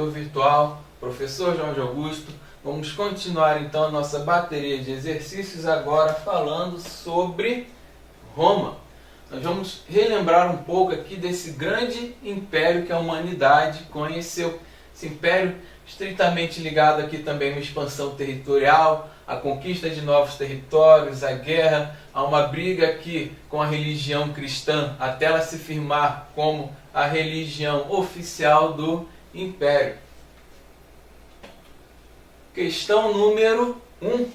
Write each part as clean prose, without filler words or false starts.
monitor virtual, professor João de Augusto. Vamos continuar então a nossa bateria de exercícios agora falando sobre Roma. Nós vamos relembrar um pouco aqui desse grande império que a humanidade conheceu. Esse império estritamente ligado aqui também a uma expansão territorial, a conquista de novos territórios, a guerra, a uma briga aqui com a religião cristã até ela se firmar como a religião oficial do império. Questão número 1.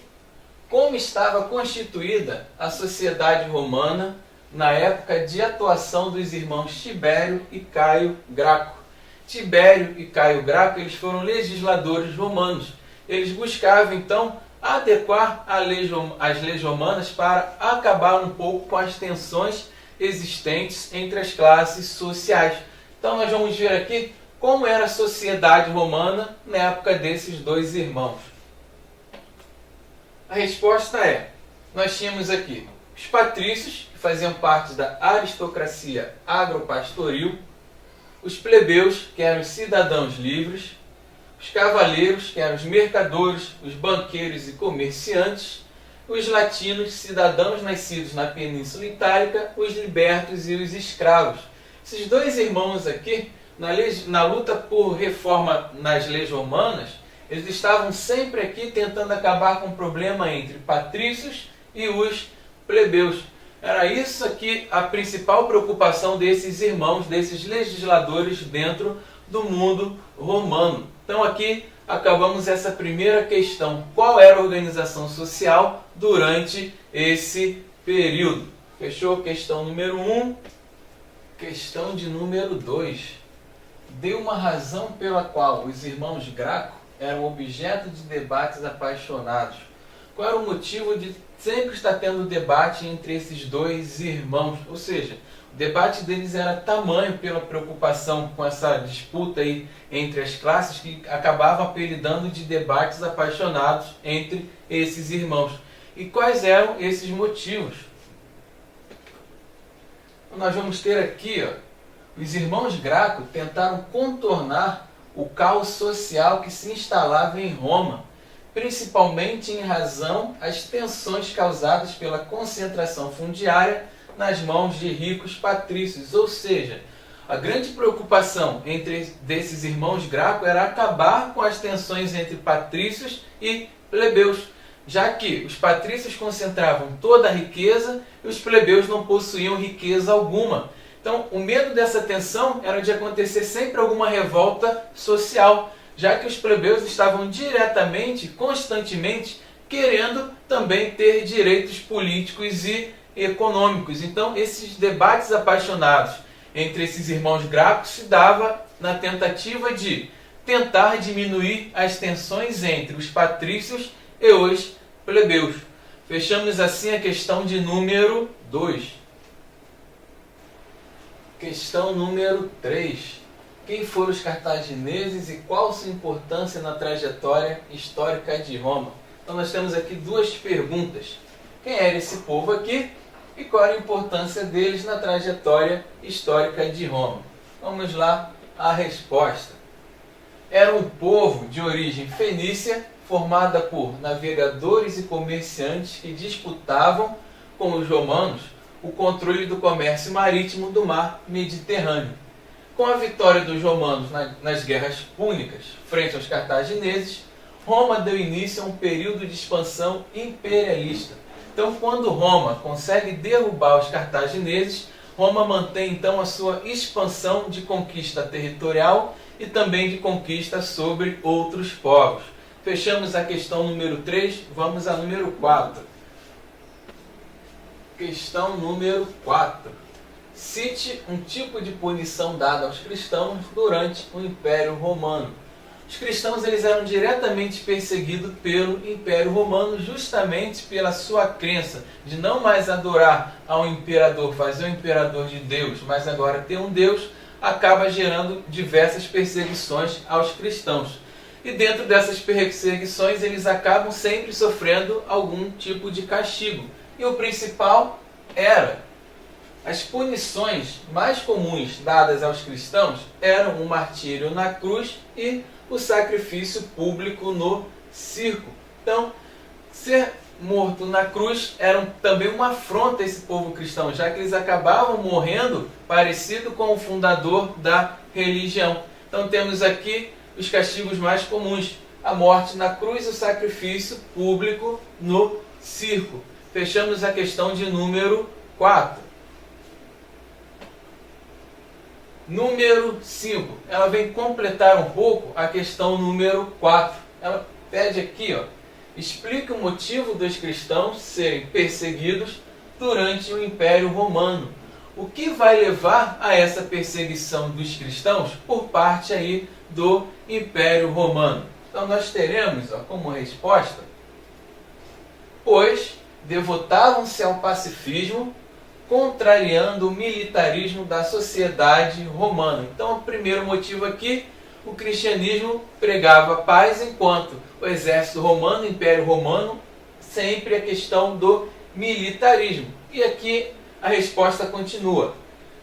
Como estava constituída a sociedade romana na época de atuação dos irmãos Tibério e Caio Graco? Tibério e Caio Graco, eles foram legisladores romanos. Eles buscavam então adequar as leis romanas para acabar um pouco com as tensões existentes entre as classes sociais. Então nós vamos ver aqui como era a sociedade romana na época desses dois irmãos. A resposta é, nós tínhamos aqui os patrícios, que faziam parte da aristocracia agropastoril, os plebeus, que eram os cidadãos livres, os cavaleiros, que eram os mercadores, os banqueiros e comerciantes, os latinos, cidadãos nascidos na Península Itálica, os libertos e os escravos. Esses dois irmãos aqui, na luta por reforma nas leis romanas, eles estavam sempre aqui tentando acabar com o problema entre patrícios e os plebeus. Era isso aqui a principal preocupação desses irmãos, desses legisladores dentro do mundo romano. Então aqui acabamos essa primeira questão. Qual era a organização social durante esse período? Fechou? Questão número 1. Questão de número 2. Deu uma razão pela qual os irmãos Graco eram objeto de debates apaixonados. Qual era o motivo de sempre estar tendo debate entre esses dois irmãos? Ou seja, o debate deles era tamanho pela preocupação com essa disputa aí entre as classes que acabava apelidando de debates apaixonados entre esses irmãos. E quais eram esses motivos? Nós vamos ter aqui, os irmãos Graco tentaram contornar o caos social que se instalava em Roma, principalmente em razão às tensões causadas pela concentração fundiária nas mãos de ricos patrícios. Ou seja, a grande preocupação desses irmãos Graco era acabar com as tensões entre patrícios e plebeus, já que os patrícios concentravam toda a riqueza e os plebeus não possuíam riqueza alguma. Então, o medo dessa tensão era de acontecer sempre alguma revolta social, já que os plebeus estavam diretamente, constantemente, querendo também ter direitos políticos e econômicos. Então, esses debates apaixonados entre esses irmãos Graco se dava na tentativa de tentar diminuir as tensões entre os patrícios e os plebeus. Fechamos assim a questão de número 2. Questão número 3. Quem foram os cartagineses e qual sua importância na trajetória histórica de Roma? Então nós temos aqui duas perguntas. Quem era esse povo aqui e qual era a importância deles na trajetória histórica de Roma? Vamos lá à resposta. Era um povo de origem fenícia, formada por navegadores e comerciantes que disputavam com os romanos o controle do comércio marítimo do mar Mediterrâneo. Com a vitória dos romanos nas guerras púnicas frente aos cartagineses, Roma deu início a um período de expansão imperialista. Então, quando Roma consegue derrubar os cartagineses, Roma mantém então a sua expansão de conquista territorial e também de conquista sobre outros povos. Fechamos a questão número 3, vamos à número 4. Questão número 4. Cite um tipo de punição dada aos cristãos durante o Império Romano. Os cristãos eles eram diretamente perseguidos pelo Império Romano justamente pela sua crença de não mais adorar ao imperador, fazer o imperador de Deus, mas agora ter um Deus, acaba gerando diversas perseguições aos cristãos. E dentro dessas perseguições eles acabam sempre sofrendo algum tipo de castigo. E o principal era as punições mais comuns dadas aos cristãos eram o martírio na cruz e o sacrifício público no circo. Então, ser morto na cruz era também uma afronta a esse povo cristão, já que eles acabavam morrendo parecido com o fundador da religião. Então temos aqui os castigos mais comuns: a morte na cruz e o sacrifício público no circo. Fechamos a questão de número 4. Número 5. Ela vem completar um pouco a questão número 4. Ela pede aqui, explica o motivo dos cristãos serem perseguidos durante o Império Romano. O que vai levar a essa perseguição dos cristãos por parte aí do Império Romano? Então nós teremos como resposta: pois devotavam-se ao pacifismo, contrariando o militarismo da sociedade romana. Então o primeiro motivo aqui: o cristianismo pregava paz, enquanto o exército romano, o Império Romano, sempre a questão do militarismo. E aqui a resposta continua: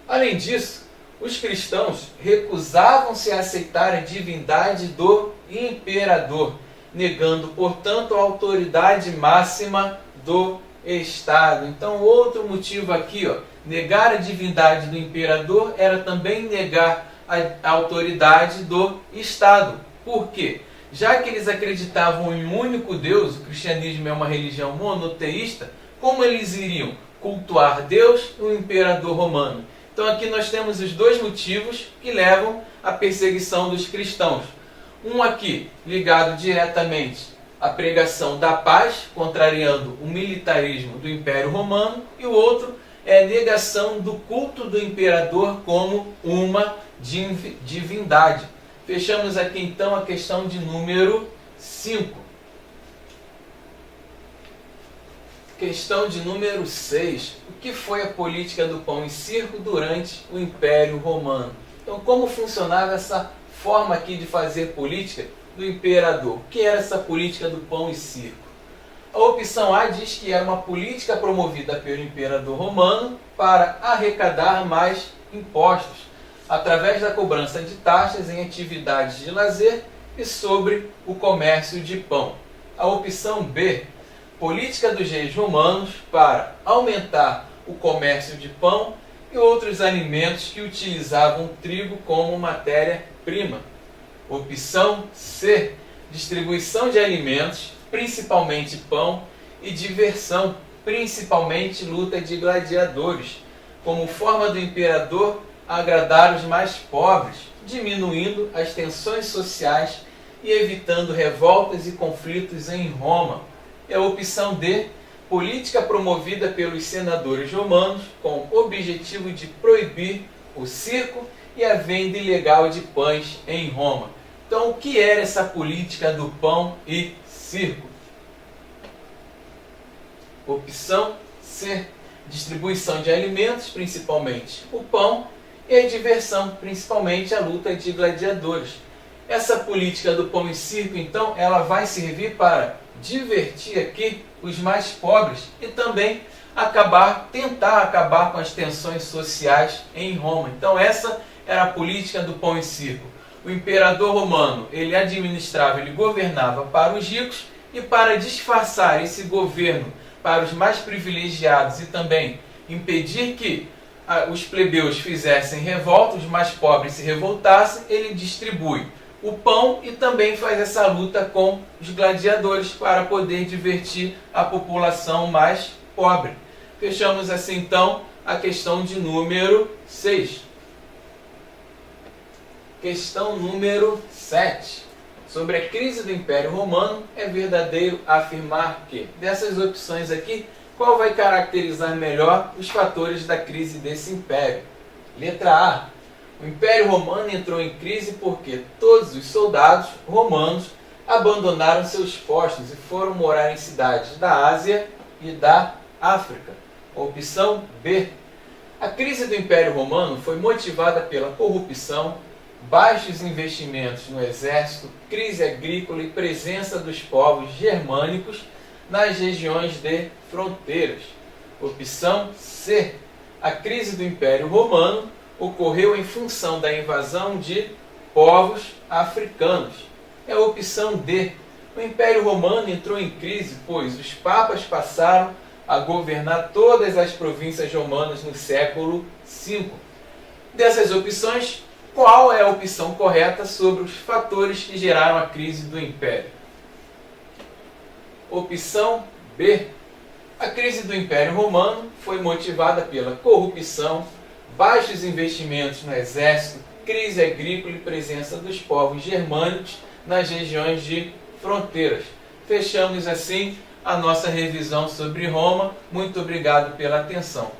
além disso, os cristãos recusavam-se a aceitar a divindade do imperador, negando, portanto, a autoridade máxima do Estado. Então, outro motivo aqui, negar a divindade do imperador era também negar a autoridade do Estado. Por quê? Já que eles acreditavam em um único Deus, o cristianismo é uma religião monoteísta, como eles iriam cultuar Deus e o imperador romano? Então aqui nós temos os dois motivos que levam à perseguição dos cristãos. Um aqui ligado diretamente à pregação da paz, contrariando o militarismo do Império Romano, e o outro é a negação do culto do imperador como uma divindade. Fechamos aqui então a questão de número 5. Questão de número 6. O que foi a política do pão e circo durante o Império Romano? Então, como funcionava essa forma aqui de fazer política do imperador? O que era essa política do pão e circo? A opção A diz que era uma política promovida pelo imperador romano para arrecadar mais impostos, através da cobrança de taxas em atividades de lazer e sobre o comércio de pão. A opção B: política dos reis romanos para aumentar o comércio de pão e outros alimentos que utilizavam trigo como matéria-prima. Opção C: distribuição de alimentos, principalmente pão, e diversão, principalmente luta de gladiadores, como forma do imperador agradar os mais pobres, diminuindo as tensões sociais e evitando revoltas e conflitos em Roma. E a opção D: política promovida pelos senadores romanos com o objetivo de proibir o circo e a venda ilegal de pães em Roma. Então, o que era essa política do pão e circo? Opção C: distribuição de alimentos, principalmente o pão, e a diversão, principalmente a luta de gladiadores. Essa política do pão e circo, então, ela vai servir para divertir aqui os mais pobres e também tentar acabar com as tensões sociais em Roma. Então essa era a política do pão e circo. O imperador romano, ele administrava, ele governava para os ricos, e para disfarçar esse governo para os mais privilegiados e também impedir que os plebeus fizessem revolta, os mais pobres se revoltassem, ele distribui o pão e também faz essa luta com os gladiadores para poder divertir a população mais pobre. Fechamos assim então a questão de número 6. Questão número 7. Sobre a crise do Império Romano, é verdadeiro afirmar que, dessas opções aqui, qual vai caracterizar melhor os fatores da crise desse império? Letra A: o Império Romano entrou em crise porque todos os soldados romanos abandonaram seus postos e foram morar em cidades da Ásia e da África. Opção B: a crise do Império Romano foi motivada pela corrupção, baixos investimentos no exército, crise agrícola e presença dos povos germânicos nas regiões de fronteiras. Opção C: a crise do Império Romano ocorreu em função da invasão de povos africanos. É a opção D. O Império Romano entrou em crise, pois os papas passaram a governar todas as províncias romanas no século V. Dessas opções, qual é a opção correta sobre os fatores que geraram a crise do Império? Opção B. A crise do Império Romano foi motivada pela corrupção, baixos investimentos no exército, crise agrícola e presença dos povos germânicos nas regiões de fronteiras. Fechamos assim a nossa revisão sobre Roma. Muito obrigado pela atenção.